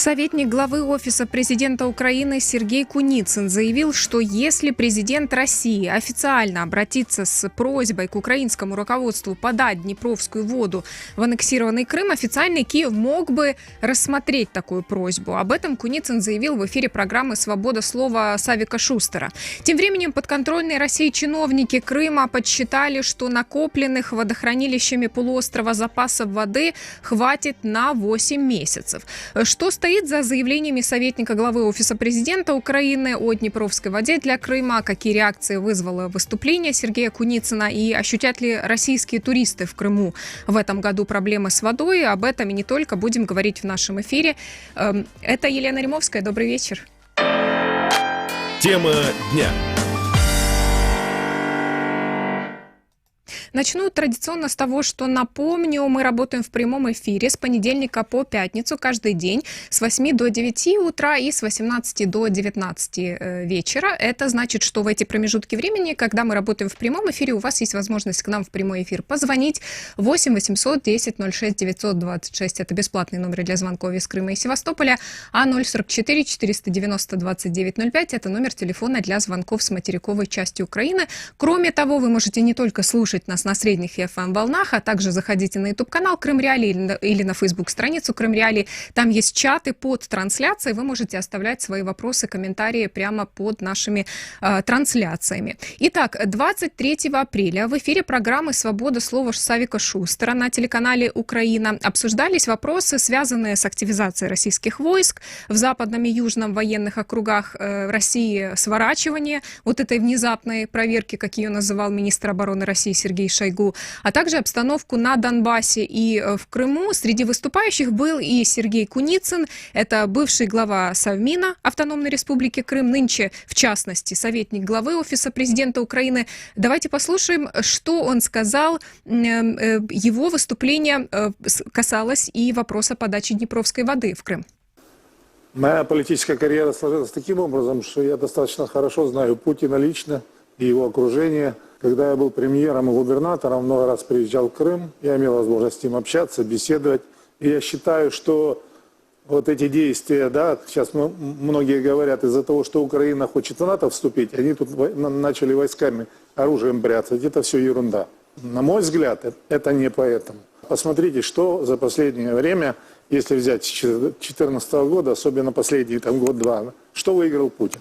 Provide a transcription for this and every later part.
Советник главы Офиса президента Украины Сергей Куницын заявил, что если президент России официально обратится с просьбой к украинскому руководству подать Днепровскую воду в аннексированный Крым, официальный Киев мог бы рассмотреть такую просьбу. Об этом Куницын заявил в эфире программы «Свобода слова» Савика Шустера. Тем временем подконтрольные России чиновники Крыма подсчитали, что накопленных водохранилищами полуострова запасов воды хватит на 8 месяцев. Что стоит за заявлениями советника главы Офиса президента Украины о Днепровской воде для Крыма? Какие реакции вызвало выступление Сергея Куницына? И ощутят ли российские туристы в Крыму в этом году проблемы с водой? Об этом и не только будем говорить в нашем эфире. Это Елена Римовская. Добрый вечер. Тема дня. Начну традиционно с того, что напомню, мы работаем в прямом эфире с понедельника по пятницу каждый день с 8 до 9 утра и с 18 до 19 вечера. Это значит, что в эти промежутки времени, когда мы работаем в прямом эфире, у вас есть возможность к нам в прямой эфир позвонить 8 800 10 06 926. Это бесплатный номер для звонков из Крыма и Севастополя. А 044 490 29 05 – это номер телефона для звонков с материковой части Украины. Кроме того, вы можете не только слушать нас на средних FM-волнах, а также заходите на YouTube-канал Крым Реалии или на Facebook-страницу Крым Реалии. Там есть чаты под трансляцией. Вы можете оставлять свои вопросы, комментарии прямо под нашими трансляциями. Итак, 23 апреля в эфире программы «Свобода слова» Савика Шустера на телеканале «Украина» обсуждались вопросы, связанные с активизацией российских войск в западном и южном военных округах России, сворачивание вот этой внезапной проверки, как ее называл министр обороны России Сергей Шойгу, а также обстановку на Донбассе и в Крыму. Среди выступающих был и Сергей Куницын, это бывший глава Совмина Автономной Республики Крым, нынче, в частности, советник главы Офиса президента Украины. Давайте послушаем, что он сказал. Его выступление касалось и вопроса подачи Днепровской воды в Крым. Моя политическая карьера сложилась таким образом, что я достаточно хорошо знаю Путина лично и его окружение. Когда я был премьером и губернатором, много раз приезжал в Крым, я имел возможность с ним общаться, беседовать. И я считаю, что вот эти действия, да, сейчас многие говорят, из-за того, что Украина хочет в НАТО вступить, они тут начали войсками, оружием бряцать. Это все ерунда. На мой взгляд, это не поэтому. Посмотрите, что за последнее время, если взять с 2014 года, особенно последний год-два, что выиграл Путин?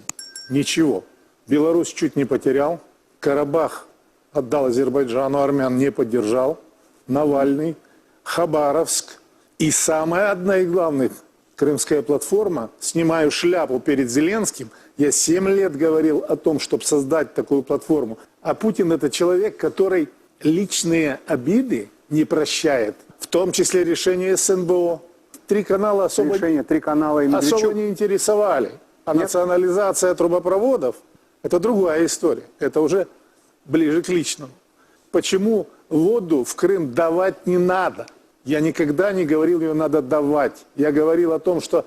Ничего. Беларусь чуть не потерял. Карабах отдал Азербайджану, армян не поддержал. Навальный, Хабаровск. И самое одно и главное, Крымская платформа. Снимаю шляпу перед Зеленским. Я 7 лет говорил о том, чтобы создать такую платформу. А Путин – это человек, который личные обиды не прощает. В том числе решение СНБО. 3 канала особо не интересовали. А национализация трубопроводов – это другая история. Это уже ближе к личному. Почему воду в Крым давать не надо? Я никогда не говорил, ее надо давать. Я говорил о том, что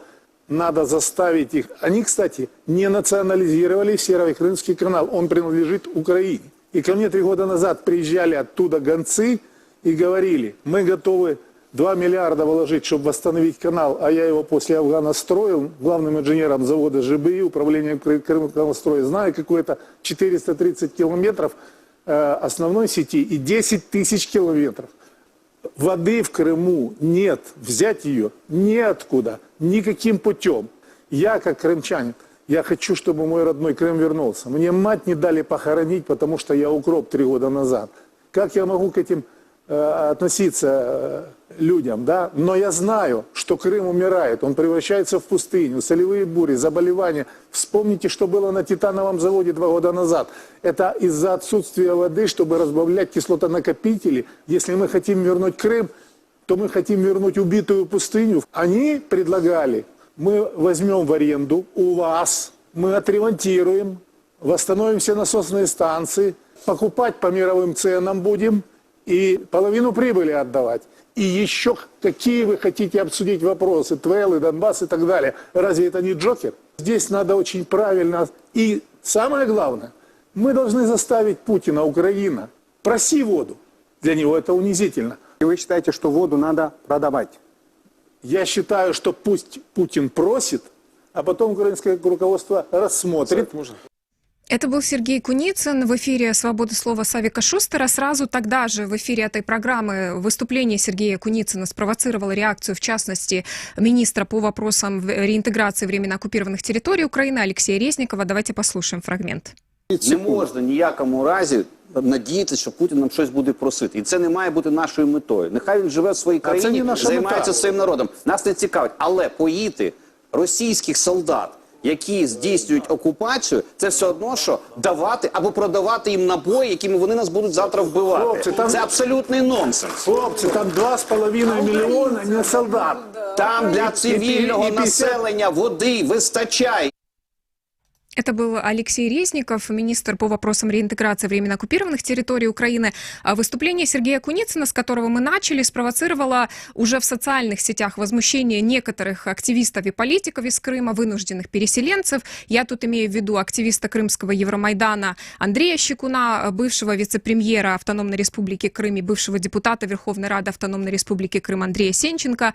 надо заставить их. Они, кстати, не национализировали Северо-Крымский канал. Он принадлежит Украине. И ко мне 3 года назад приезжали оттуда гонцы и говорили, мы готовы 2 миллиарда вложить, чтобы восстановить канал, а я его после Афгана строил, главным инженером завода ЖБИ, управления Крымского знаю, какое-то 430 километров основной сети и 10 тысяч километров. Воды в Крыму нет, взять ее неоткуда, никаким путем. Я, как крымчанин, я хочу, чтобы мой родной Крым вернулся. Мне мать не дали похоронить, потому что я укроп 3 года назад. Как я могу к этим относиться людям, да? Но я знаю, что Крым умирает, он превращается в пустыню, солевые бури, заболевания. Вспомните, что было на титановом заводе 2 года назад. Это из-за отсутствия воды, чтобы разбавлять кислотонакопители. Если мы хотим вернуть Крым, то мы хотим вернуть убитую пустыню. Они предлагали, мы возьмем в аренду у вас, мы отремонтируем, восстановим все насосные станции, покупать по мировым ценам будем, и половину прибыли отдавать. И еще какие вы хотите обсудить вопросы, ТВЛ, Донбасс и так далее. Разве это не Джокер? Здесь надо очень правильно. И самое главное, мы должны заставить Путина, Украина, проси воду. Для него это унизительно. И вы считаете, что воду надо продавать? Я считаю, что пусть Путин просит, а потом украинское руководство рассмотрит. Это был Сергей Куницын в эфире «Свободы слова» Савика Шустера. Сразу тогда же в эфире этой программы выступление Сергея Куницына спровоцировало реакцию, в частности, министра по вопросам реинтеграции временно оккупированных территорий Украины Алексея Резникова. Давайте послушаем фрагмент. Не можна ніякому разі надіятися, що Путін нам щось буде просити. І це не має бути нашою метою. Нехай він живе в своїй країні, займається своїм народом. Нас не цікавить. Але поїти російських солдат, які здійснюють окупацію, це все одно, що давати або продавати їм набої, якими вони нас будуть завтра вбивати. Хлопці, це абсолютний нонсенс. Хлопці, там 2,5 мільйона не солдат. Там для цивільного населення води вистачає. Это был Алексей Резников, министр по вопросам реинтеграции временно оккупированных территорий Украины. Выступление Сергея Куницына, с которого мы начали, спровоцировало уже в социальных сетях возмущение некоторых активистов и политиков из Крыма, вынужденных переселенцев. Я тут имею в виду активиста Крымского Евромайдана Андрея Щекуна, бывшего вице-премьера Автономной Республики Крым и бывшего депутата Верховной Рады Автономной Республики Крым Андрея Сенченко,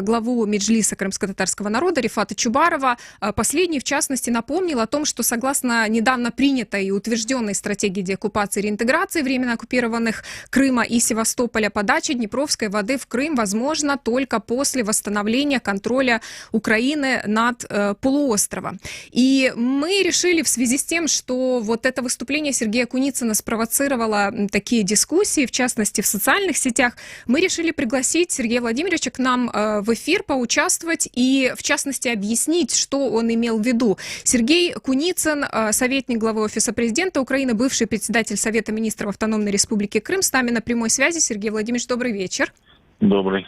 главу Меджлиса крымско-татарского народа Рифата Чубарова. Последний, в частности, напомнил о том, что согласно недавно принятой и утвержденной стратегии деоккупации и реинтеграции временно оккупированных Крыма и Севастополя, подача днепровской воды в Крым возможна только после восстановления контроля Украины над полуостровом. И мы решили в связи с тем, что вот это выступление Сергея Куницына спровоцировало такие дискуссии, в частности в социальных сетях, мы решили пригласить Сергея Владимировича к нам в эфир поучаствовать и, в частности, объяснить, что он имел в виду. Сергей Куницын, советник главы Офиса президента Украины, бывший председатель Совета министров Автономной Республики Крым, с нами на прямой связи. Сергей Владимирович, добрый вечер. Добрый.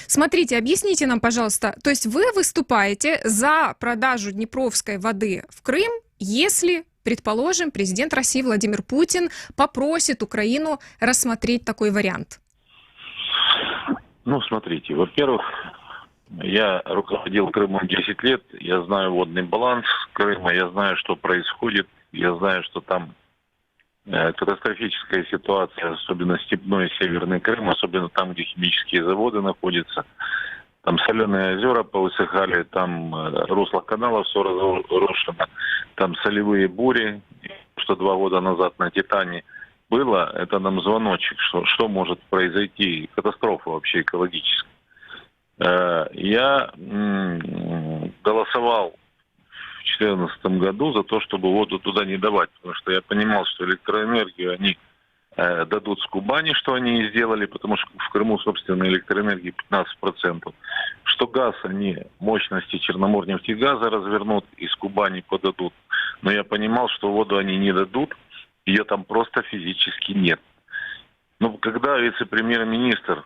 Смотрите, объясните нам, пожалуйста, то есть вы выступаете за продажу днепровской воды в Крым, если, предположим, президент России Владимир Путин попросит Украину рассмотреть такой вариант? Ну, смотрите, во-первых, я руководил Крымом 10 лет, я знаю водный баланс Крыма, я знаю, что происходит, я знаю, что там катастрофическая ситуация, особенно степной северный Крым, особенно там, где химические заводы находятся. Там соленые озера повысыхали, там русло каналов все разрушено, там солевые бури, что 2 года назад на Титане было, это нам звоночек, что может произойти, катастрофа вообще экологическая. Я голосовал в 2014 году за то, чтобы воду туда не давать, потому что я понимал, что электроэнергию они дадут с Кубани, что они и сделали, потому что в Крыму, собственно, электроэнергии 15%. Что газ они мощности Черноморнефтегаза развернут и с Кубани подадут. Но я понимал, что воду они не дадут, ее там просто физически нет. Но когда вице-премьер-министр,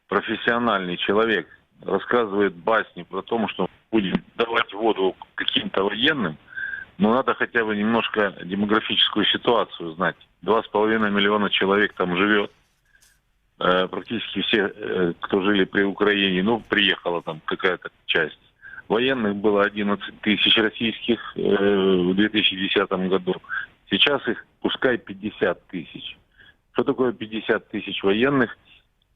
профессиональный человек, рассказывает басни про то, что будем давать воду каким-то военным, но надо хотя бы немножко демографическую ситуацию знать. 2,5 миллиона человек там живет. Практически все, кто жили при Украине, ну, приехала там какая-то часть. Военных было 11 тысяч российских в 2010 году. Сейчас их пускай 50 тысяч. Что такое 50 тысяч военных?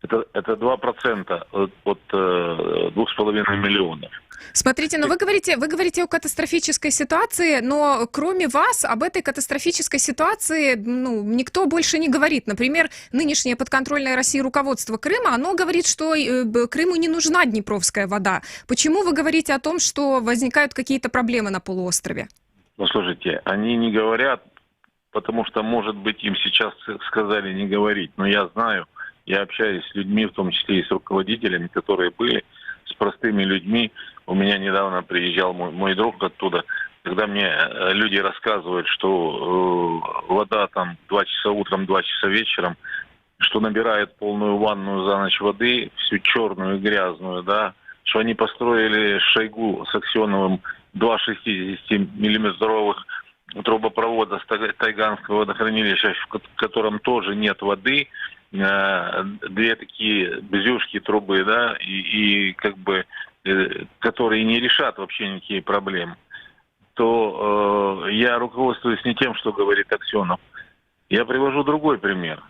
Это 2% от 2,5 миллионов. Смотрите, но вы говорите о катастрофической ситуации, но кроме вас об этой катастрофической ситуации никто больше не говорит. Например, нынешнее подконтрольное России руководство Крыма, оно говорит, что Крыму не нужна днепровская вода. Почему вы говорите о том, что возникают какие-то проблемы на полуострове? Ну, слушайте, они не говорят, потому что, может быть, им сейчас сказали не говорить. Но я знаю, я общаюсь с людьми, в том числе и с руководителями, которые были, с простыми людьми. У меня недавно приезжал мой друг оттуда, когда мне люди рассказывают, что вода там 2 часа утром, 2 часа вечером, что набирают полную ванную за ночь воды, всю черную и грязную, да, что они построили Шойгу с Аксеновым 2 60-миллиметровых трубопровода с Тайганского водохранилища, в котором тоже нет воды, 2 такие бзюшки трубы, да, и как бы, которые не решат вообще никакие проблемы, то я руководствуюсь не тем, что говорит Аксенов. Я привожу другой пример.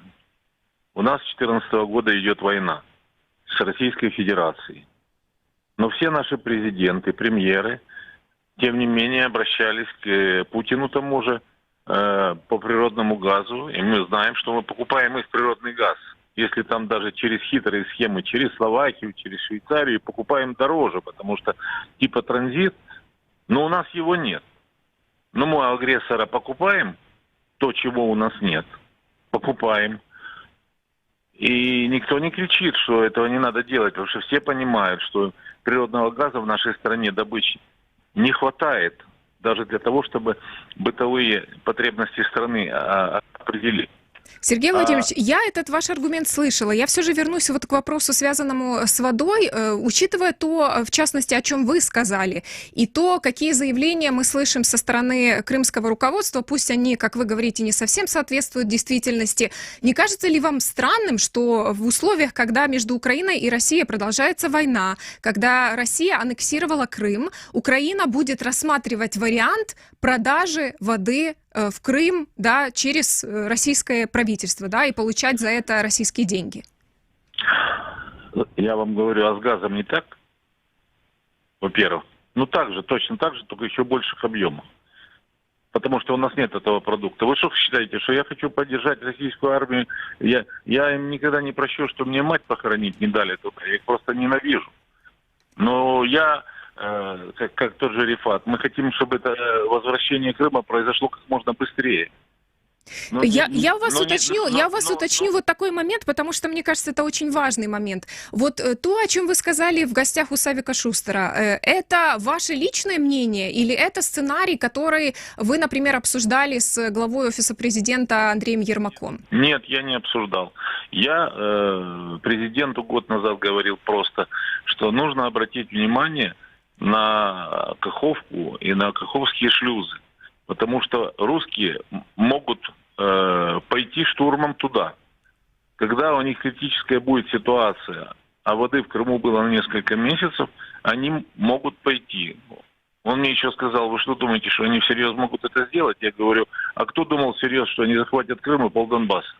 У нас с 2014 года идет война с Российской Федерацией. Но все наши президенты, премьеры, тем не менее, обращались к Путину тому же по природному газу. И мы знаем, что мы покупаем их природный газ. Если там даже через хитрые схемы, через Словакию, через Швейцарию, покупаем дороже, потому что типа транзит, но у нас его нет. Но мы у агрессора покупаем то, чего у нас нет. Покупаем. И никто не кричит, что этого не надо делать, потому что все понимают, что природного газа в нашей стране добычи не хватает даже для того, чтобы бытовые потребности страны определить. Сергей Владимирович, я этот ваш аргумент слышала. Я все же вернусь вот к вопросу, связанному с водой, учитывая то, в частности, о чем вы сказали, и то, какие заявления мы слышим со стороны крымского руководства, пусть они, как вы говорите, не совсем соответствуют действительности. Не кажется ли вам странным, что в условиях, когда между Украиной и Россией продолжается война, когда Россия аннексировала Крым, Украина будет рассматривать вариант продажи воды в Крым, да, через российское правительство, да, и получать за это российские деньги? Я вам говорю, а с газом не так? Во-первых. Ну так же, точно так же, только еще больших объемов. Потому что у нас нет этого продукта. Вы что считаете, что я хочу поддержать российскую армию? Я им никогда не прощу, что мне мать похоронить не дали туда. Я их просто ненавижу. Но я... как тот же Рифат. Мы хотим, чтобы это возвращение Крыма произошло как можно быстрее. Я у вас уточню вот такой момент, потому что, мне кажется, это очень важный момент. Вот то, о чем вы сказали в гостях у Савика Шустера, это ваше личное мнение или это сценарий, который вы, например, обсуждали с главой Офиса президента Андреем Ермаком? Нет, я не обсуждал. Я президенту год назад говорил просто, что нужно обратить внимание на Каховку и на Каховские шлюзы. Потому что русские могут пойти штурмом туда. Когда у них критическая будет ситуация, а воды в Крыму было на несколько месяцев, они могут пойти. Он мне еще сказал, вы что думаете, что они всерьез могут это сделать? Я говорю, а кто думал всерьез, что они захватят Крым и полдонбасса?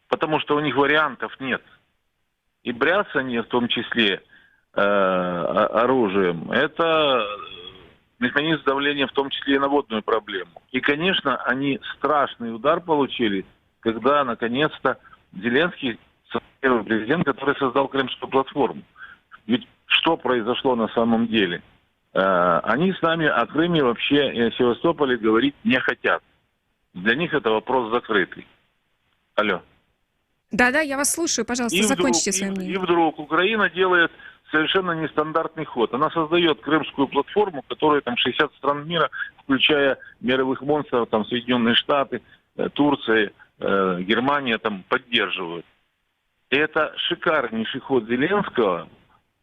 Потому что у них вариантов нет. И бряцание в том числе оружием, это механизм давления в том числе и на водную проблему. И, конечно, они страшный удар получили, когда, наконец-то, Зеленский, первый президент, который создал Крымскую платформу. Ведь что произошло на самом деле? Они с нами о Крыме вообще и о Севастополе говорить не хотят. Для них это вопрос закрытый. Алло. Да-да, я вас слушаю, пожалуйста, закончите свое мнение. И вдруг Украина делает совершенно нестандартный ход. Она создает Крымскую платформу, которую там 60 стран мира, включая мировых монстров, там Соединенные Штаты, Турция, Германия там поддерживают. И это шикарнейший ход Зеленского,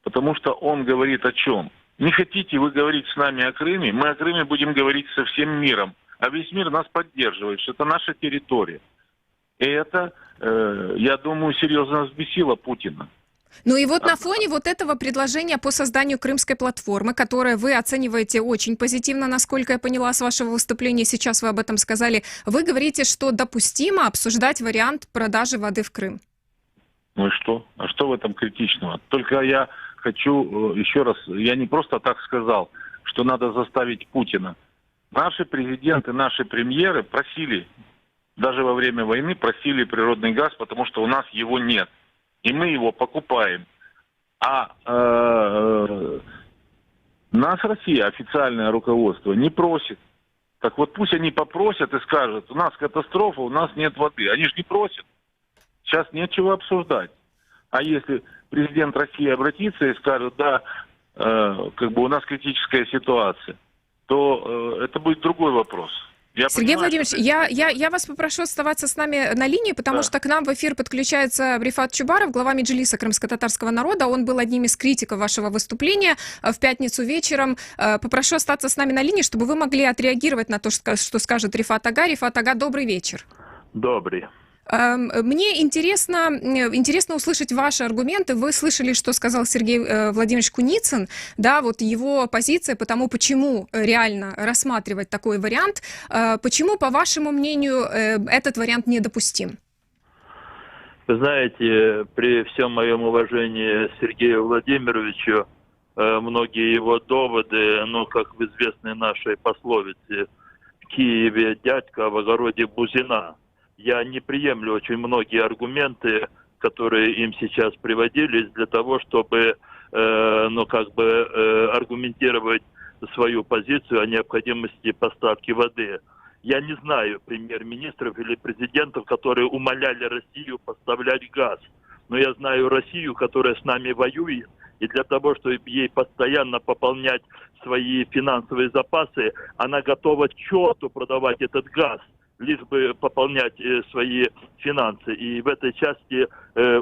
потому что он говорит о чем? Не хотите вы говорить с нами о Крыме, мы о Крыме будем говорить со всем миром. А весь мир нас поддерживает, что это наша территория. И это, я думаю, серьезно взбесило Путина. Ну и вот на фоне вот этого предложения по созданию Крымской платформы, которое вы оцениваете очень позитивно, насколько я поняла с вашего выступления, сейчас вы об этом сказали, вы говорите, что допустимо обсуждать вариант продажи воды в Крым. Ну и что? А что в этом критичного? Только я хочу еще раз, я не просто так сказал, что надо заставить Путина. Наши президенты, наши премьеры просили, даже во время войны просили природный газ, потому что у нас его нет. И мы его покупаем. А нас Россия, официальное руководство, не просит. Так вот пусть они попросят и скажут, у нас катастрофа, у нас нет воды. Они же не просят. Сейчас нечего обсуждать. А если президент России обратится и скажет, да, как бы у нас критическая ситуация, то это будет другой вопрос. Сергей Владимирович, я вас попрошу оставаться с нами на линии, потому что к нам в эфир подключается Рифат Чубаров, глава Меджлиса крымско-татарского народа. Он был одним из критиков вашего выступления в пятницу вечером. Попрошу остаться с нами на линии, чтобы вы могли отреагировать на то, что скажет Рифат Ага. Рифат Ага, добрый вечер. Добрый. Мне интересно услышать ваши аргументы. Вы слышали, что сказал Сергей Владимирович Куницын, да, вот его позиция по тому, почему реально рассматривать такой вариант. Почему, по вашему мнению, этот вариант недопустим? Вы знаете, при всем моем уважении Сергею Владимировичу, многие его доводы, ну, как в известной нашей пословице, в Киеве дядька, а в огороде бузина. Я не приемлю очень многие аргументы, которые им сейчас приводились для того, чтобы, аргументировать свою позицию о необходимости поставки воды. Я не знаю премьер-министров или президентов, которые умоляли Россию поставлять газ. Но я знаю Россию, которая с нами воюет, и для того, чтобы ей постоянно пополнять свои финансовые запасы, она готова черту продавать этот газ, лишь бы пополнять свои финансы. И в этой части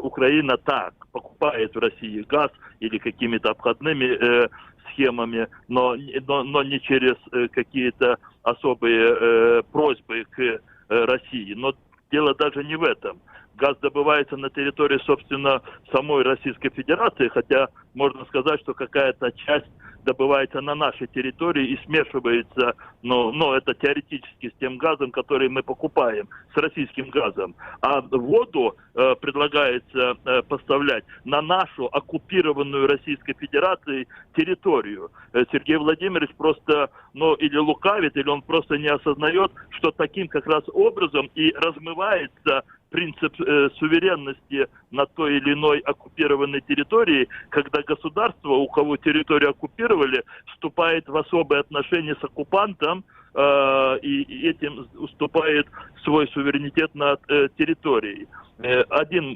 Украина так покупает в России газ или какими-то обходными схемами, но не через какие-то особые просьбы к России. Но дело даже не в этом. Газ добывается на территории, собственно, самой Российской Федерации, хотя можно сказать, что какая-то часть добывается на нашей территории и смешивается, но это теоретически с тем газом, который мы покупаем, с российским газом. А воду предлагается поставлять на нашу оккупированную Российской Федерацией территорию. Сергей Владимирович просто, или лукавит, или он просто не осознает, что таким как раз образом и размывается принцип суверенности на той или иной оккупированной территории, когда государство, у кого территорию оккупировали, вступает в особые отношения с оккупантом и этим уступает свой суверенитет над территорией. Один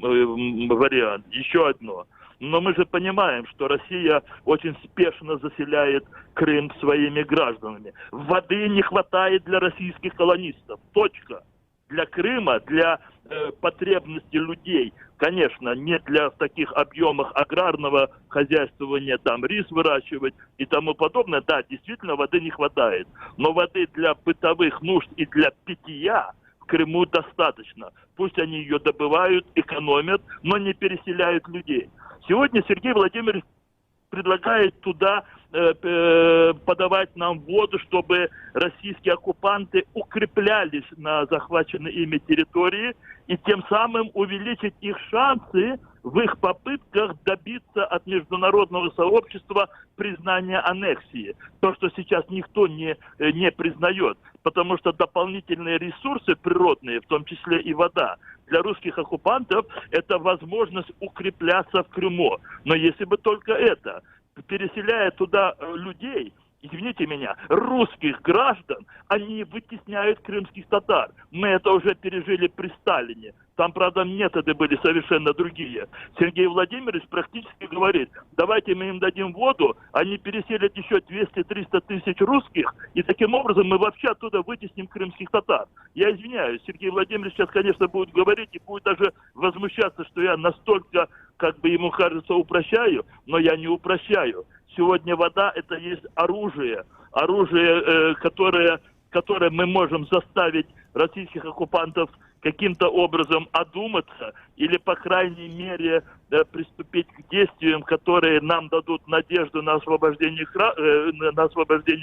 вариант. Еще одно. Но мы же понимаем, что Россия очень спешно заселяет Крым своими гражданами. Воды не хватает для российских колонистов. Точка. Для Крыма, для потребностей людей, конечно, не для таких объемах аграрного хозяйствования, там рис выращивать и тому подобное. Да, действительно, воды не хватает. Но воды для бытовых нужд и для питья в Крыму достаточно. Пусть они ее добывают, экономят, но не переселяют людей. Сегодня Сергей Владимирович предлагает туда подавать нам воду, чтобы российские оккупанты укреплялись на захваченной ими территории и тем самым увеличить их шансы в их попытках добиться от международного сообщества признания аннексии. То, что сейчас никто не признает, потому что дополнительные ресурсы природные, в том числе и вода, для русских оккупантов это возможность укрепляться в Крыму. Но если бы только это, переселяя туда людей, извините меня, русских граждан, они вытесняют крымских татар. Мы это уже пережили при Сталине. Там, правда, методы были совершенно другие. Сергей Владимирович практически говорит, давайте мы им дадим воду, они переселят еще 200-300 тысяч русских, и таким образом мы вообще оттуда вытесним крымских татар. Я извиняюсь, Сергей Владимирович сейчас, конечно, будет говорить и будет даже возмущаться, что я настолько, как бы ему кажется, упрощаю, но я не упрощаю. Сегодня вода – это есть оружие, которое мы можем заставить российских оккупантов каким-то образом одуматься или, по крайней мере, приступить к действиям, которые нам дадут надежду на освобождение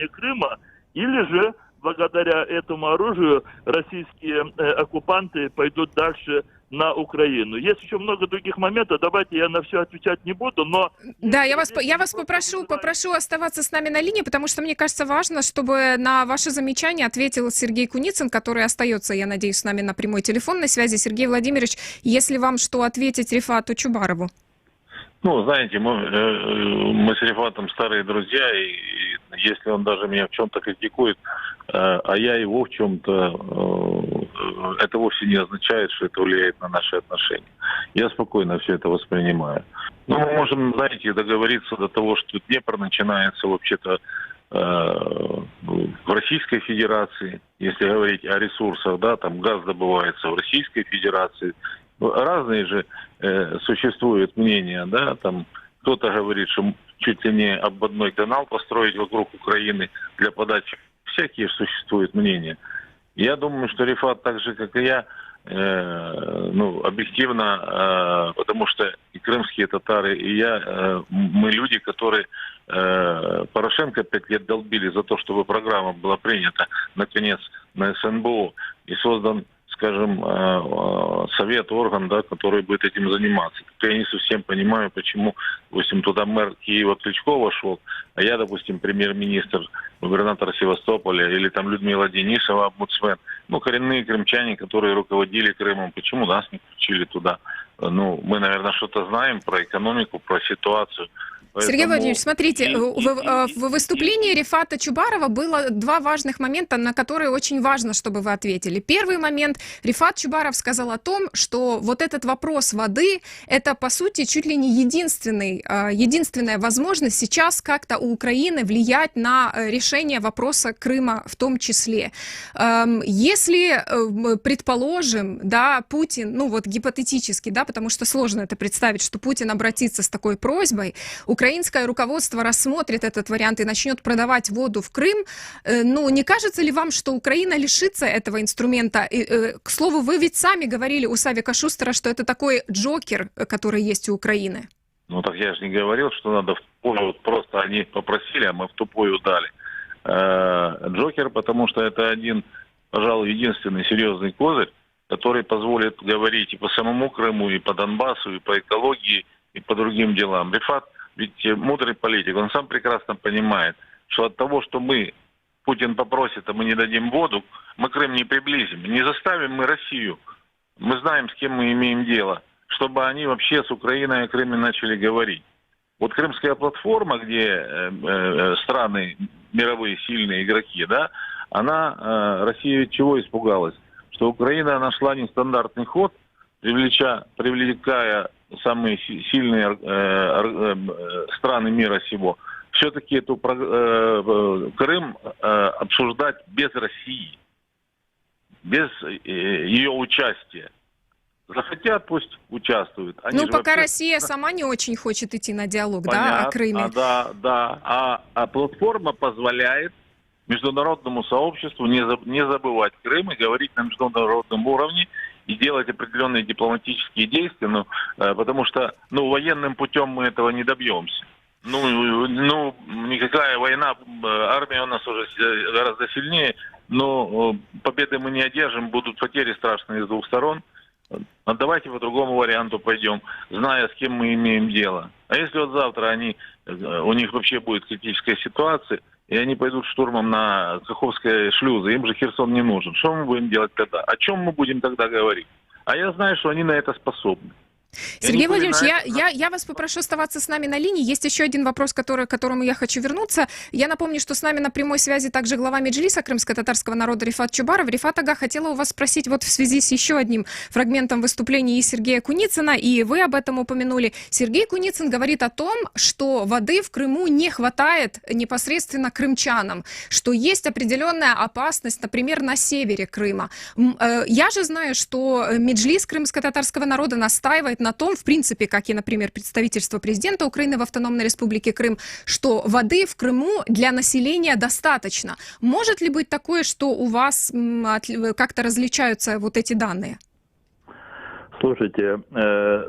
Крыма, или же, благодаря этому оружию, российские оккупанты пойдут дальше на Украину. Есть еще много других моментов, давайте я на все отвечать не буду, но... Да, я вас попрошу оставаться с нами на линии, потому что мне кажется важно, чтобы на ваше замечание ответил Сергей Куницын, который остается, я надеюсь, с нами на прямой телефонной связи. Сергей Владимирович, если вам что ответить Рифату Чубарову? Знаете, мы с Рифатом старые друзья, и если он даже меня в чем-то критикует, а я его в чем-то, это вовсе не означает, что это влияет на наши отношения. Я спокойно все это воспринимаю. Но мы можем, знаете, договориться до того, что Днепр начинается вообще-то в Российской Федерации, если говорить о ресурсах, да, там газ добывается в Российской Федерации. Разные же существуют мнения, да, там кто-то говорит, что чуть ли не обводной канал построить вокруг Украины для подачи. Всякие существуют мнения. Я думаю, что Рифат, так же, как и я, объективно, потому что и крымские татары, и я, мы люди, которые Порошенко 5 лет долбили за то, чтобы программа была принята, наконец, на СНБО, и создан скажем, совет, орган, да, который будет этим заниматься. Я не совсем понимаю, почему, допустим, туда мэр Киева Кличко вошел, а я, допустим, премьер-министр, губернатор Севастополя, или там Людмила Денисова, омбудсмен, ну, коренные крымчане, которые руководили Крымом, почему нас не включили туда? Ну, мы, наверное, что-то знаем про экономику, про ситуацию. Сергей Владимирович, смотрите, в выступлении Рифата Чубарова было два важных момента, на которые очень важно, чтобы вы ответили. Первый момент. Рифат Чубаров сказал о том, что вот этот вопрос воды, это, по сути, чуть ли не единственная возможность сейчас как-то у Украины влиять на решение вопроса Крыма в том числе. Если, предположим, да, Путин, ну вот гипотетически, да, потому что сложно это представить, что Путин обратится с такой просьбой, украинское руководство рассмотрит этот вариант и начнет продавать воду в Крым, ну, не кажется ли вам, что Украина лишится этого инструмента? И, к слову, вы ведь сами говорили у Савика Шустера, что это такой джокер, который есть у Украины. Ну, так я же не говорил, что надо в тупую, вот просто они попросили, а мы в тупую дали. Джокер, потому что это один, пожалуй, единственный серьезный козырь, который позволит говорить и по самому Крыму, и по Донбассу, и по экологии, и по другим делам. Рифат ведь мудрый политик, он сам прекрасно понимает, что от того, что Путин попросит, а мы не дадим воду, мы Крым не приблизим. Не заставим мы Россию. Мы знаем, с кем мы имеем дело, чтобы они вообще с Украиной о Крыме начали говорить. Вот Крымская платформа, где страны, мировые сильные игроки, да, Россия ведь чего испугалась? Что Украина нашла нестандартный ход, привлекая самые сильные страны мира сего, все-таки эту Крым обсуждать без России, без ее участия. Захотят, пусть участвуют. Они ну, пока вообще... Россия сама не очень хочет идти на диалог, понятно, да, о Крыме. Да. А платформа позволяет международному сообществу не забывать Крым и говорить на международном уровне, и делать определенные дипломатические действия, ну, потому что, ну, военным путем мы этого не добьемся. Ну, никакая война, армия у нас уже гораздо сильнее, но победы мы не одержим, будут потери страшные с двух сторон. А давайте по другому варианту пойдем, зная, с кем мы имеем дело. А если вот завтра у них вообще будет критическая ситуация, и они пойдут штурмом на Каховские шлюзы, им же Херсон не нужен. Что мы будем делать тогда? О чем мы будем тогда говорить? А я знаю, что они на это способны. Сергей Владимирович, я вас попрошу оставаться с нами на линии. Есть еще один вопрос, к которому я хочу вернуться. Я напомню, что с нами на прямой связи также глава Меджлиса крымско-татарского народа Рифат Чубаров. Рифат ага, хотела у вас спросить вот в связи с еще одним фрагментом выступления Сергея Куницына, и вы об этом упомянули. Сергей Куницын говорит о том, что воды в Крыму не хватает непосредственно крымчанам, что есть определенная опасность, например, на севере Крыма. Я же знаю, что Меджлис крымско-татарского народа настаивает на том, в принципе, как и, например, представительство президента Украины в Автономной Республике Крым, что воды в Крыму для населения достаточно. Может ли быть такое, что у вас как-то различаются вот эти данные? Слушайте,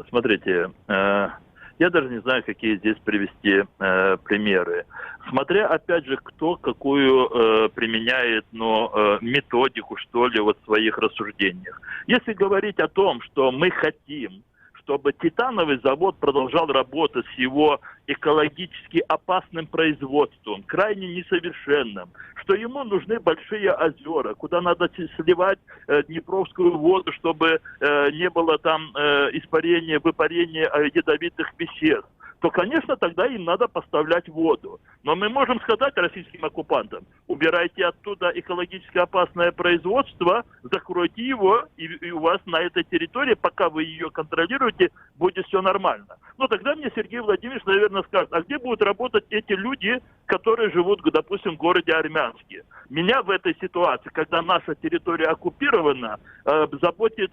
смотрите, я даже не знаю, какие здесь привести примеры. Смотря, опять же, кто какую применяет, методику, что ли, вот в своих рассуждениях. Если говорить о том, что мы хотим, чтобы титановый завод продолжал работать с его экологически опасным производством, крайне несовершенным, что ему нужны большие озера, куда надо сливать Днепровскую воду, чтобы не было там испарения, выпарения ядовитых веществ, то, конечно, тогда им надо поставлять воду. Но мы можем сказать российским оккупантам: убирайте оттуда экологически опасное производство, закройте его, и у вас на этой территории, пока вы ее контролируете, будет все нормально. Но тогда мне Сергей Владимирович, наверное, скажет: а где будут работать эти люди, которые живут, допустим, в городе Армянске? Меня в этой ситуации, когда наша территория оккупирована, заботит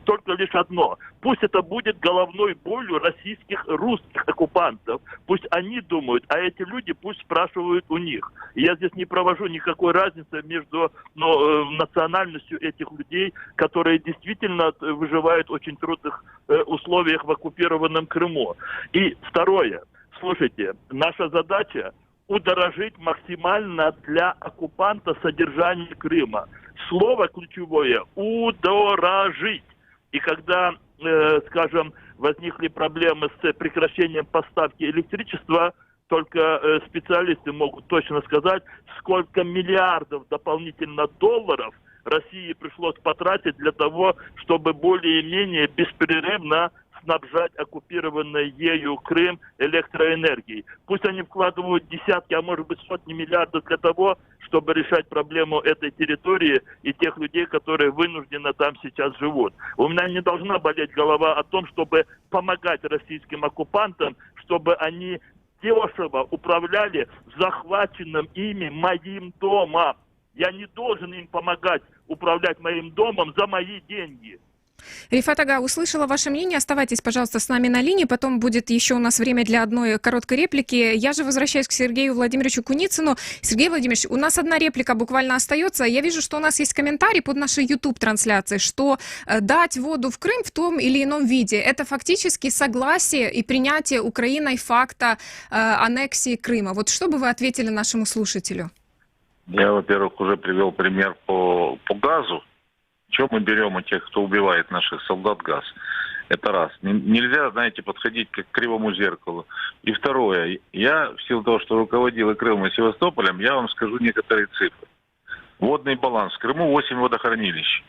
только лишь одно: пусть это будет головной болью русских оккупантов. Пусть они думают, а эти люди пусть спрашивают у них. И я здесь не провожу никакой разницы между национальностью этих людей, которые действительно выживают в очень трудных условиях в оккупированном Крыму. И второе. Слушайте, наша задача удорожить максимально для оккупанта содержание Крыма. слово ключевое – удорожить. И когда, скажем, возникли проблемы с прекращением поставки электричества, только специалисты могут точно сказать, сколько миллиардов дополнительно долларов России пришлось потратить для того, чтобы более-менее беспрерывно снабжать оккупированный ею Крым электроэнергией. Пусть они вкладывают десятки, а может быть сотни миллиардов для того, чтобы решать проблему этой территории и тех людей, которые вынужденно там сейчас живут. У меня не должна болеть голова о том, чтобы помогать российским оккупантам, чтобы они дешево управляли захваченным ими моим домом. Я не должен им помогать управлять моим домом за мои деньги. Рифат Ага, услышала ваше мнение. Оставайтесь, пожалуйста, с нами на линии. Потом будет еще у нас время для одной короткой реплики. Я же возвращаюсь к Сергею Владимировичу Куницыну. Сергей Владимирович, у нас одна реплика буквально остается. Я вижу, что у нас есть комментарий под нашей YouTube-трансляцией, что дать воду в Крым в том или ином виде – это фактически согласие и принятие Украиной факта аннексии Крыма. Вот что бы вы ответили нашему слушателю? Я, во-первых, уже привел пример по газу. Чем мы берем у тех, кто убивает наших солдат, газ? Это раз. Нельзя, знаете, подходить как к кривому зеркалу. И второе. Я, в силу того, что руководил и Крымом, и Севастополем, я вам скажу некоторые цифры. Водный баланс. В Крыму 8 водохранилищ.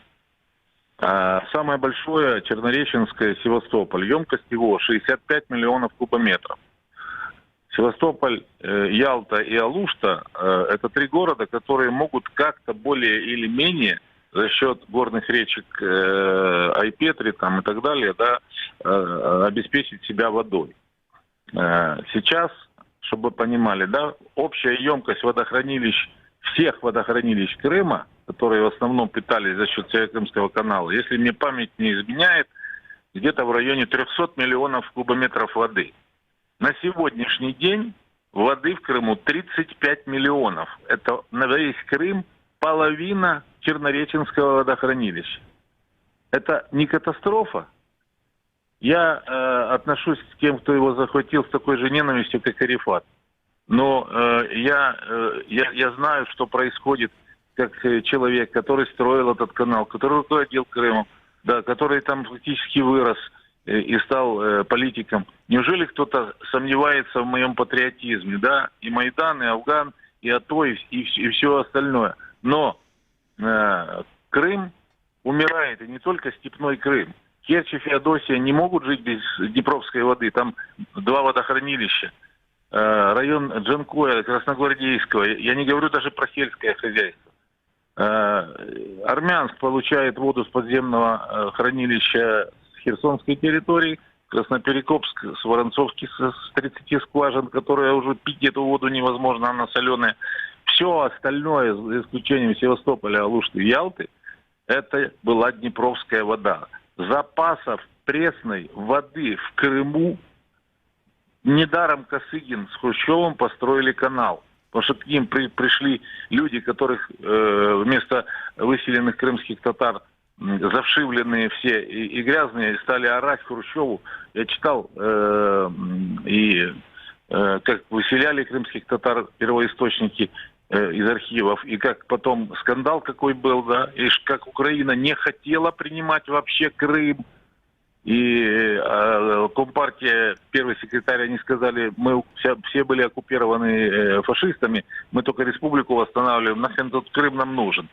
Самое большое, Чернореченское, Севастополь. Емкость его 65 миллионов кубометров. Севастополь, Ялта и Алушта – это 3 города, которые могут как-то более или менее за счет горных речек Айпетри там, и так далее, да, обеспечить себя водой. Сейчас, чтобы вы понимали, да, общая емкость водохранилищ, всех водохранилищ Крыма, которые в основном питались за счет Северокрымского канала, если мне память не изменяет, где-то в районе 300 миллионов кубометров воды. На сегодняшний день воды в Крыму 35 миллионов. Это на весь Крым половина Чернореченского водохранилища. Это не катастрофа. Я отношусь к тем, кто его захватил, с такой же ненавистью, как и Рифат. Но я знаю, что происходит, как человек, который строил этот канал, который руководил Крымом, да, который там фактически вырос и стал политиком. Неужели кто-то сомневается в моем патриотизме? Да, и Майдан, и Афган, и АТО, и все остальное. Но Крым умирает, и не только степной Крым. Керчь и Феодосия не могут жить без Днепровской воды. Там 2 водохранилища. Район Джанкоя, Красногвардейского. Я не говорю даже про сельское хозяйство. Армянск получает воду с подземного хранилища с Херсонской территории. Красноперекопск с Воронцовских с 30 скважин, которые уже пить эту воду невозможно, она соленая. Все остальное, за исключением Севастополя, Алушты и Ялты, это была Днепровская вода. Запасов пресной воды в Крыму недаром Косыгин с Хрущевым построили канал. Потому что к ним пришли люди, которых вместо выселенных крымских татар завшивленные все и грязные, стали орать Хрущеву. Я читал, как выселяли крымских татар первоисточники из архивов, и как потом скандал какой был, да, и как Украина не хотела принимать вообще Крым, и Компартия, первый секретарь, они сказали, мы все были оккупированы фашистами, мы только республику восстанавливаем, нахрен тут Крым нам нужен.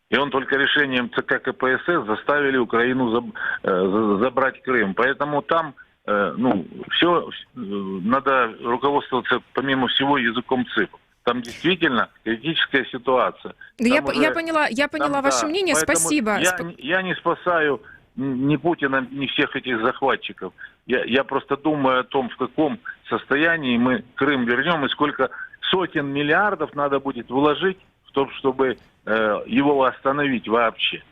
И он только решением ЦК КПСС заставили Украину забрать Крым. Поэтому там, все, надо руководствоваться, помимо всего, языком цифр. Там действительно критическая ситуация. Я поняла ваше мнение, спасибо. Я не спасаю ни Путина, ни всех этих захватчиков. Я просто думаю о том, в каком состоянии мы Крым вернем, и сколько сотен миллиардов надо будет вложить в том, чтобы его остановить вообще.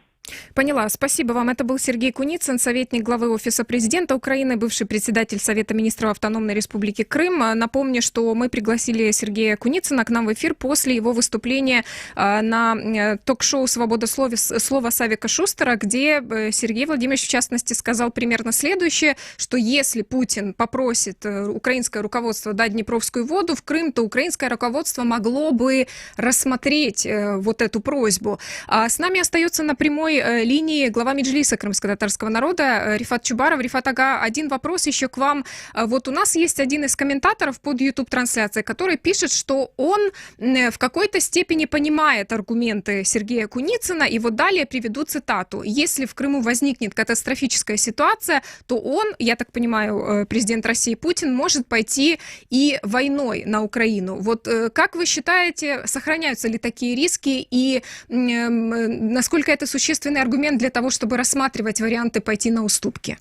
Поняла. Спасибо вам. Это был Сергей Куницын, советник главы Офиса президента Украины, бывший председатель Совета министров Автономной Республики Крым. Напомню, что мы пригласили Сергея Куницына к нам в эфир после его выступления на ток-шоу «Свобода слова» Савика Шустера, где Сергей Владимирович, в частности, сказал примерно следующее, что если Путин попросит украинское руководство дать Днепровскую воду в Крым, то украинское руководство могло бы рассмотреть вот эту просьбу. А с нами остается на прямой линии глава Меджлиса крымско-татарского народа Рифат Чубаров. Рифат ага, один вопрос еще к вам. Вот у нас есть один из комментаторов под YouTube-трансляцией, который пишет, что он в какой-то степени понимает аргументы Сергея Куницына, и вот далее приведу цитату. Если в Крыму возникнет катастрофическая ситуация, то он, я так понимаю, президент России Путин, может пойти и войной на Украину. Вот как вы считаете, сохраняются ли такие риски, и насколько это существенный аргумент для того, чтобы рассматривать варианты пойти на уступки?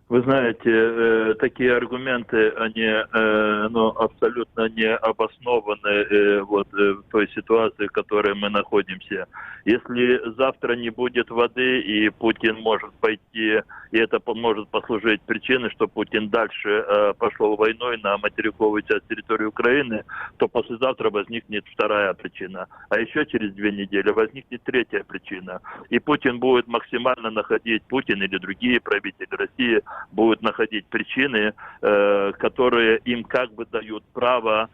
Вы знаете, такие аргументы, они абсолютно не обоснованы в той ситуации, в которой мы находимся. Если завтра не будет воды, и Путин может пойти, и это может послужить причиной, что Путин дальше пошел войной на материковую часть территории Украины, то послезавтра возникнет вторая причина. А еще через 2 недели возникнет третья причина. И Путин будет максимально находить, Путин или другие правители России, будут находить причины, которые им как бы дают право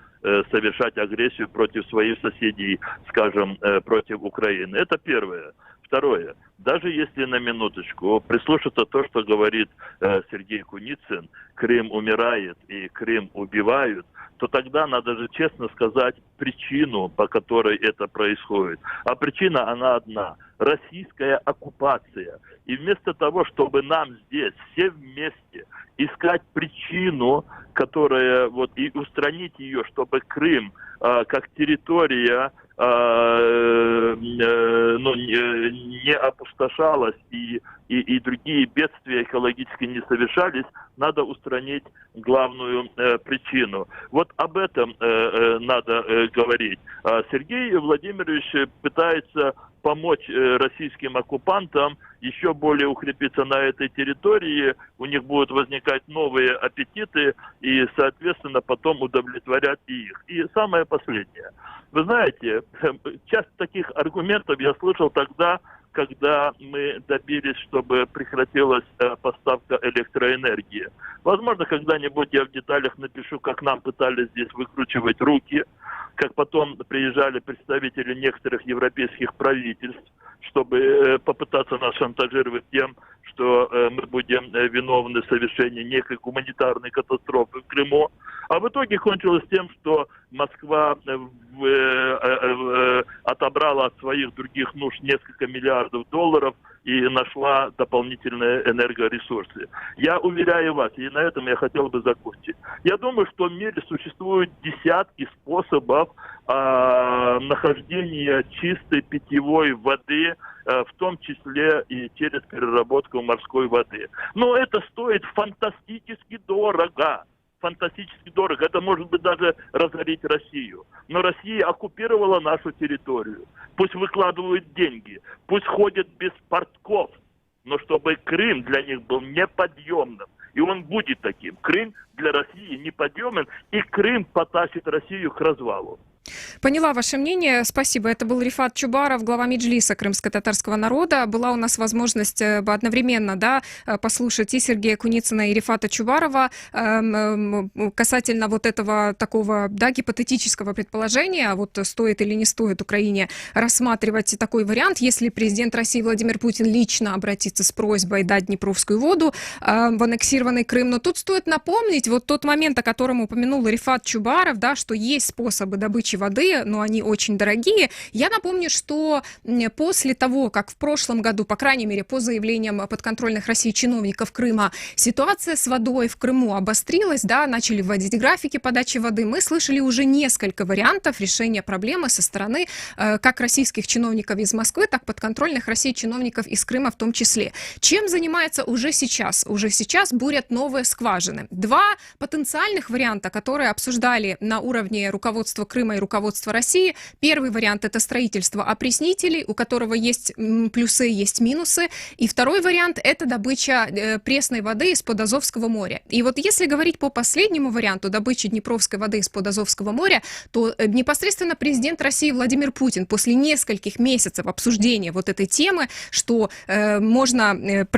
совершать агрессию против своих соседей, скажем, против Украины. Это первое. Второе. Даже если на минуточку прислушаться то, что говорит Сергей Куницын, Крым умирает и Крым убивают, то тогда надо же честно сказать причину, по которой это происходит. А причина, она одна. Российская оккупация. И вместо того, чтобы нам здесь все вместе искать причину, которая и устранить ее, чтобы Крым как территория не опустошалась и другие бедствия экологически не совершались, надо устранить главную причину. Вот об этом надо говорить. Сергей Владимирович пытается помочь российским оккупантам еще более укрепиться на этой территории, у них будут возникать новые аппетиты и, соответственно, потом удовлетворять их. И самое последнее. Вы знаете, часть таких аргументов я слышал тогда, когда мы добились, чтобы прекратилась поставка электроэнергии. Возможно, когда-нибудь я в деталях напишу, как нам пытались здесь выкручивать руки, как потом приезжали представители некоторых европейских правительств, чтобы попытаться нас шантажировать тем, что мы будем виновны в совершении некой гуманитарной катастрофы в Крыму. А в итоге кончилось тем, что Москва отобрала от своих других нужд несколько миллиардов долларов и нашла дополнительные энергоресурсы. Я уверяю вас, и на этом я хотел бы закончить. Я думаю, что в мире существуют десятки способов нахождения чистой питьевой воды, в том числе и через переработку морской воды. Но это стоит фантастически дорого. Фантастически дорого. Это может быть даже разорить Россию. Но Россия оккупировала нашу территорию. Пусть выкладывают деньги, пусть ходят без портков, но чтобы Крым для них был неподъемным. И он будет таким. Крым для России неподъемен, и Крым потащит Россию к развалу. Поняла ваше мнение. Спасибо. Это был Рифат Чубаров, глава Меджлиса крымско-татарского народа. Была у нас возможность одновременно послушать и Сергея Куницына, и Рифата Чубарова касательно вот этого такого гипотетического предположения, вот стоит или не стоит Украине рассматривать такой вариант, если президент России Владимир Путин лично обратится с просьбой дать Днепровскую воду в аннексированный Крым. Но тут стоит напомнить вот тот момент, о котором упомянул Рифат Чубаров, что есть способы добычи воды, но они очень дорогие. Я напомню, что после того, как в прошлом году, по крайней мере, по заявлениям подконтрольных России чиновников Крыма, ситуация с водой в Крыму обострилась, начали вводить графики подачи воды, мы слышали уже несколько вариантов решения проблемы со стороны как российских чиновников из Москвы, так и подконтрольных России чиновников из Крыма в том числе. Чем занимается уже сейчас? Уже сейчас бурят новые скважины. Два потенциальных варианта, которые обсуждали на уровне руководства Крыма и руководства руководства России. Первый вариант – это строительство опреснителей, у которого есть плюсы, есть минусы. И второй вариант – это добыча пресной воды из-под Азовского моря. И вот если говорить по последнему варианту добычи днепровской воды из-под Азовского моря, то непосредственно президент России Владимир Путин после нескольких месяцев обсуждения вот этой темы, что президент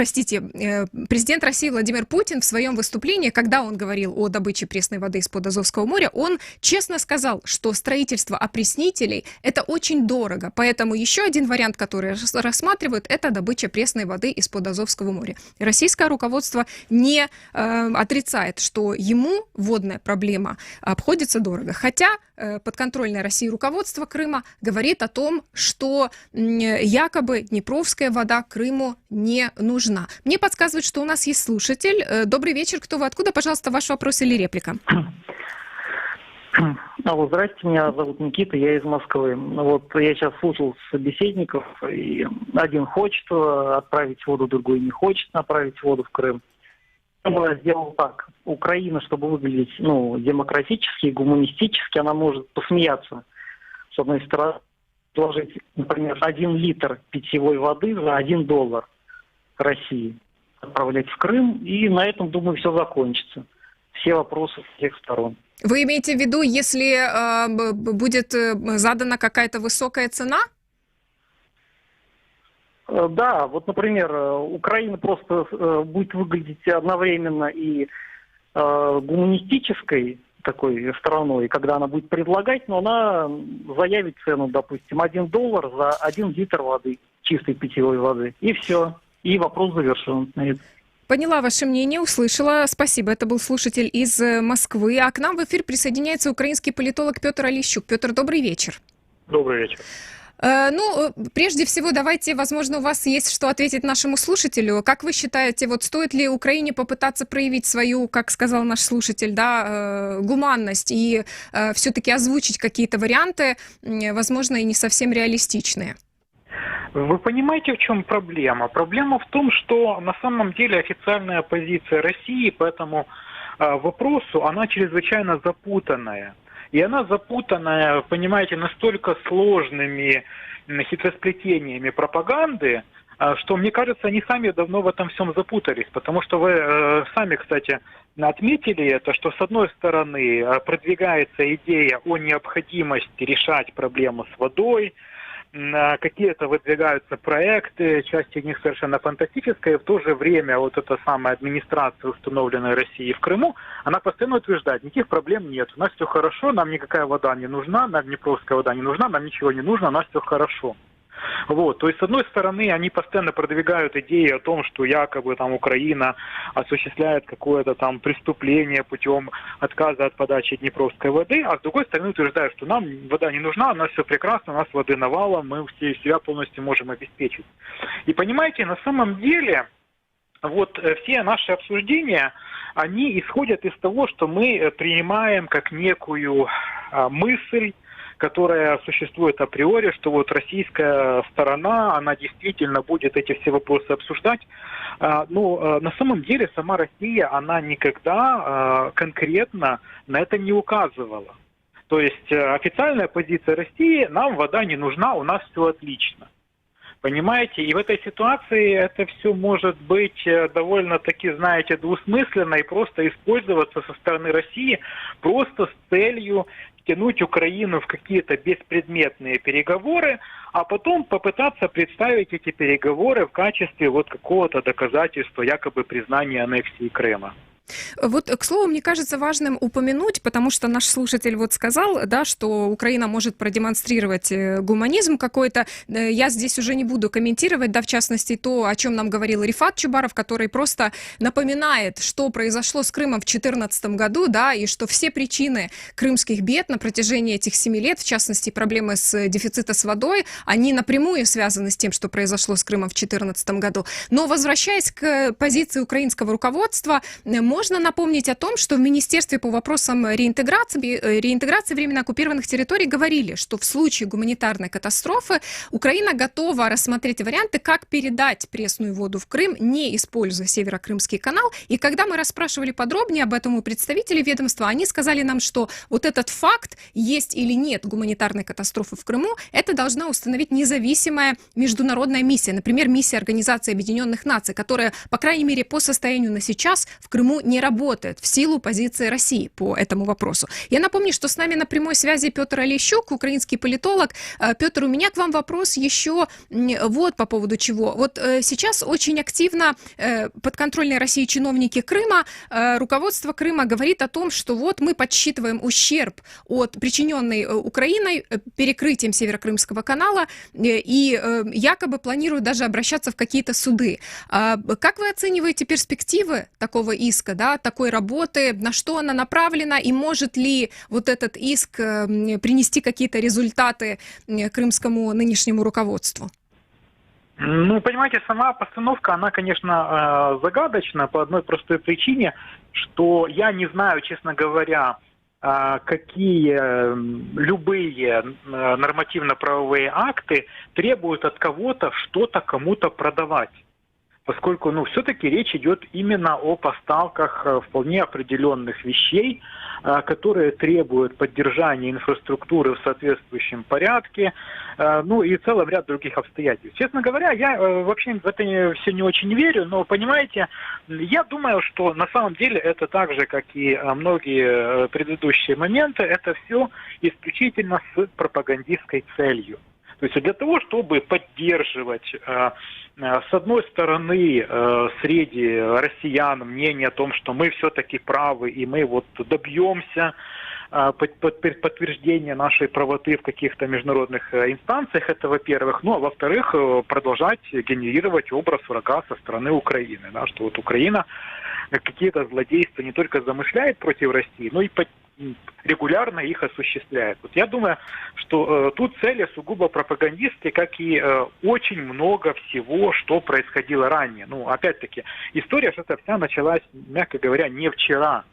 России Владимир Путин в своем выступлении, когда он говорил о добыче пресной воды из-под Азовского моря, он честно сказал, что строительство опреснителей – это очень дорого. Поэтому еще один вариант, который рассматривают, это добыча пресной воды из-под Азовского моря. Российское руководство не отрицает, что ему водная проблема обходится дорого. Хотя подконтрольное России руководство Крыма говорит о том, что якобы днепровская вода Крыму не нужна. Мне подсказывают, что у нас есть слушатель. Добрый вечер. Кто вы? Откуда? Пожалуйста, ваш вопрос или реплика. Алло, здрасте, меня зовут Никита, я из Москвы. Вот я сейчас слушал собеседников, и один хочет отправить воду, другой не хочет направить воду в Крым. Я бы сделал так. Украина, чтобы выглядеть демократически и гуманистически, она может посмеяться. С одной стороны, предложить, например, 1 литр питьевой воды за $1 России отправлять в Крым, и на этом, думаю, все закончится. Все вопросы с всех сторон. Вы имеете в виду, если будет задана какая-то высокая цена? Да, вот, например, Украина просто будет выглядеть одновременно и гуманистической такой стороной, когда она будет предлагать, но она заявит цену, допустим, $1 за 1 литр воды, чистой питьевой воды, и все. И вопрос завершен на этом. Поняла ваше мнение, услышала. Спасибо. Это был слушатель из Москвы. А к нам в эфир присоединяется украинский политолог Петр Олещук. Петр, добрый вечер. Добрый вечер. Прежде всего, давайте, возможно, у вас есть что ответить нашему слушателю. Как вы считаете, вот стоит ли Украине попытаться проявить свою, как сказал наш слушатель, гуманность и все-таки озвучить какие-то варианты, возможно, и не совсем реалистичные? Вы понимаете, в чем проблема? Проблема в том, что на самом деле официальная позиция России по этому вопросу, она чрезвычайно запутанная. И она запутанная, понимаете, настолько сложными хитросплетениями пропаганды, что, мне кажется, они сами давно в этом всем запутались. Потому что вы сами, кстати, отметили это, что с одной стороны продвигается идея о необходимости решать проблему с водой, какие-то выдвигаются проекты, часть из них совершенно фантастическая, и в то же время вот эта самая администрация, установленная Россией в Крыму, она постоянно утверждает, никаких проблем нет, у нас все хорошо, нам никакая вода не нужна, нам днепровская вода не нужна, нам ничего не нужно, у нас все хорошо. Вот, то есть, с одной стороны, они постоянно продвигают идеи о том, что якобы там Украина осуществляет какое-то там преступление путем отказа от подачи днепровской воды, а с другой стороны утверждают, что нам вода не нужна, у нас все прекрасно, у нас воды навалом, мы все себя полностью можем обеспечить. И понимаете, на самом деле, вот все наши обсуждения, они исходят из того, что мы принимаем как некую мысль, которая существует априори, что вот российская сторона, она действительно будет эти все вопросы обсуждать. Но на самом деле сама Россия, она никогда конкретно на это не указывала. То есть официальная позиция России: нам вода не нужна, у нас все отлично. Понимаете? И в этой ситуации это все может быть довольно-таки, знаете, двусмысленно и просто использоваться со стороны России просто с целью втянуть Украину в какие-то беспредметные переговоры, а потом попытаться представить эти переговоры в качестве вот какого-то доказательства якобы признания аннексии Крыма. Вот, к слову, мне кажется важным упомянуть, потому что наш слушатель вот сказал, да, что Украина может продемонстрировать гуманизм какой-то. Я здесь уже не буду комментировать, да, в частности, то, о чем нам говорил Рифат Чубаров, который просто напоминает, что произошло с Крымом в 2014 году, да, и что все причины крымских бед на протяжении этих 7 лет, в частности, проблемы с дефицитом с водой, они напрямую связаны с тем, что произошло с Крымом в 2014 году. Но, возвращаясь к позиции украинского руководства, можно напомнить о том, что в Министерстве по вопросам реинтеграции временно оккупированных территорий говорили, что в случае гуманитарной катастрофы Украина готова рассмотреть варианты, как передать пресную воду в Крым, не используя Северокрымский канал. И когда мы расспрашивали подробнее об этом у представителей ведомства, они сказали нам, что вот этот факт, есть или нет гуманитарной катастрофы в Крыму, это должна установить независимая международная миссия, например, миссия Организации Объединенных Наций, которая, по крайней мере, по состоянию на сейчас в Крыму не работает в силу позиции России по этому вопросу. Я напомню, что с нами на прямой связи Петр Олещук, украинский политолог. Петр, у меня к вам вопрос еще вот по поводу чего. Вот сейчас очень активно подконтрольные России чиновники Крыма, руководство Крыма говорит о том, что вот мы подсчитываем ущерб от причиненный Украиной перекрытием Северокрымского канала и якобы планируют даже обращаться в какие-то суды. Как вы оцениваете перспективы такого иска, да, такой работы, на что она направлена и может ли вот этот иск принести какие-то результаты крымскому нынешнему руководству? Ну, понимаете, сама постановка, она, конечно, загадочна по одной простой причине, что я не знаю, честно говоря, какие любые нормативно-правовые акты требуют от кого-то что-то кому-то продавать. Поскольку, все-таки речь идет именно о поставках вполне определенных вещей, которые требуют поддержания инфраструктуры в соответствующем порядке, и целый ряд других обстоятельств. Честно говоря, я вообще в это все не очень верю, но, понимаете, я думаю, что на самом деле это так же, как и многие предыдущие моменты, это все исключительно с пропагандистской целью. То есть для того, чтобы поддерживать, с одной стороны, среди россиян мнение о том, что мы все-таки правы, и мы вот добьемся подтверждения нашей правоты в каких-то международных инстанциях, это во-первых. А во-вторых, продолжать генерировать образ врага со стороны Украины. Да, что вот Украина какие-то злодейства не только замышляет против России, но и регулярно их осуществляет. Вот я думаю, что тут цели сугубо пропагандистские, как и очень много всего, что происходило ранее. Опять-таки, история же эта вся началась, мягко говоря, не вчера.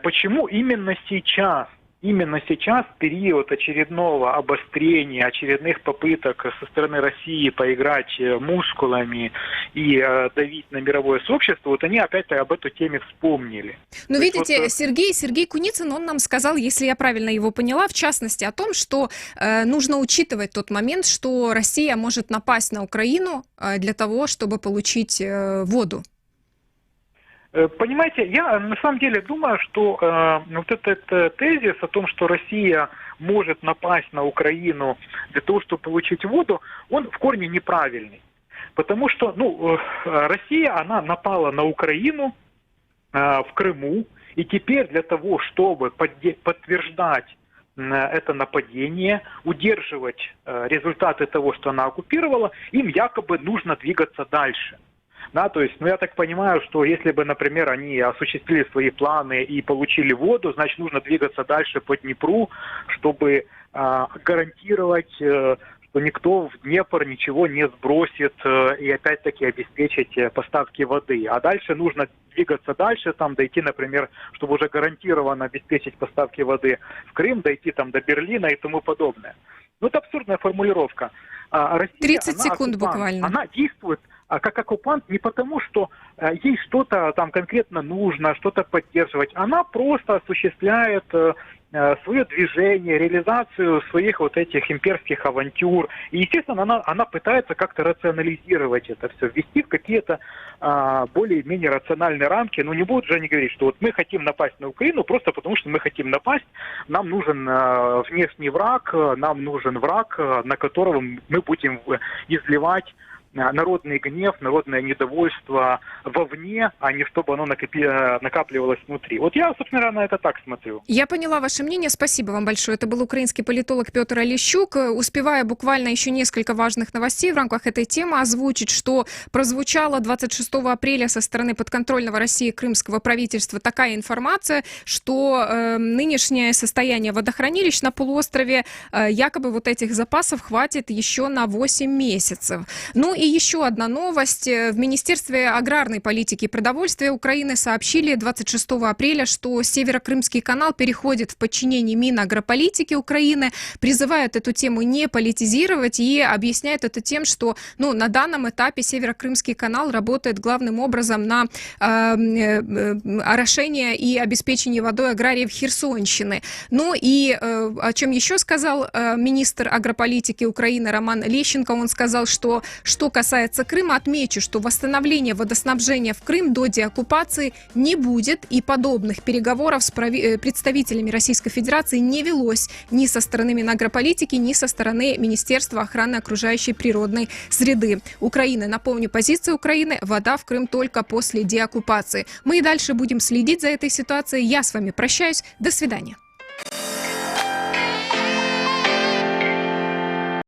Почему именно сейчас? Именно сейчас, период очередного обострения, очередных попыток со стороны России поиграть мускулами и давить на мировое сообщество, вот они опять об этой теме вспомнили. Но видите, Сергей Куницын, он нам сказал, если я правильно его поняла, в частности о том, что нужно учитывать тот момент, что Россия может напасть на Украину для того, чтобы получить воду. Понимаете, я на самом деле думаю, что вот этот тезис о том, что Россия может напасть на Украину для того, чтобы получить воду, он в корне неправильный. Потому что, Россия, она напала на Украину в Крыму, и теперь для того, чтобы подтверждать это нападение, удерживать результаты того, что она оккупировала, им якобы нужно двигаться дальше. Да, то есть, я так понимаю, что если бы, например, они осуществили свои планы и получили воду, значит, нужно двигаться дальше по Днепру, чтобы гарантировать, что никто в Днепр ничего не сбросит и опять-таки обеспечить поставки воды. А дальше нужно двигаться дальше, там дойти, например, чтобы уже гарантированно обеспечить поставки воды в Крым, дойти там до Берлина и тому подобное. Это абсурдная формулировка. Россия, 30 секунд буквально. Она действует как оккупант не потому, что ей что-то там конкретно нужно, что-то поддерживать. Она просто осуществляет свое движение, реализацию своих вот этих имперских авантюр. И, естественно, она пытается как-то рационализировать это все, ввести в какие-то более-менее рациональные рамки. Не будут же они говорить, что вот мы хотим напасть на Украину просто потому, что мы хотим напасть. Нам нужен внешний враг, нам нужен враг, на которого мы будем изливать народный гнев, народное недовольство вовне, а не чтобы оно накапливалось внутри. Вот я, собственно, на это так смотрю. Я поняла ваше мнение, спасибо вам большое. Это был украинский политолог Петр Олещук. Успевая буквально еще несколько важных новостей в рамках этой темы озвучить, что прозвучало 26 апреля со стороны подконтрольного России крымского правительства такая информация, что нынешнее состояние водохранилищ на полуострове якобы вот этих запасов хватит еще на 8 месяцев. И еще одна новость. В Министерстве аграрной политики и продовольствия Украины сообщили 26 апреля, что Северокрымский канал переходит в подчинение Минагрополитики Украины, призывают эту тему не политизировать и объясняют это тем, что на данном этапе Северокрымский канал работает главным образом на орошение и обеспечение водой аграриев Херсонщины. Ну и о чем еще сказал министр агрополитики Украины Роман Лещенко, он сказал, что касается Крыма, отмечу, что восстановление водоснабжения в Крым до деоккупации не будет, и подобных переговоров с представителями Российской Федерации не велось ни со стороны Минагрополитики, ни со стороны Министерства охраны окружающей природной среды Украины. Напомню, позиция Украины – вода в Крым только после деоккупации. Мы и дальше будем следить за этой ситуацией. Я с вами прощаюсь. До свидания.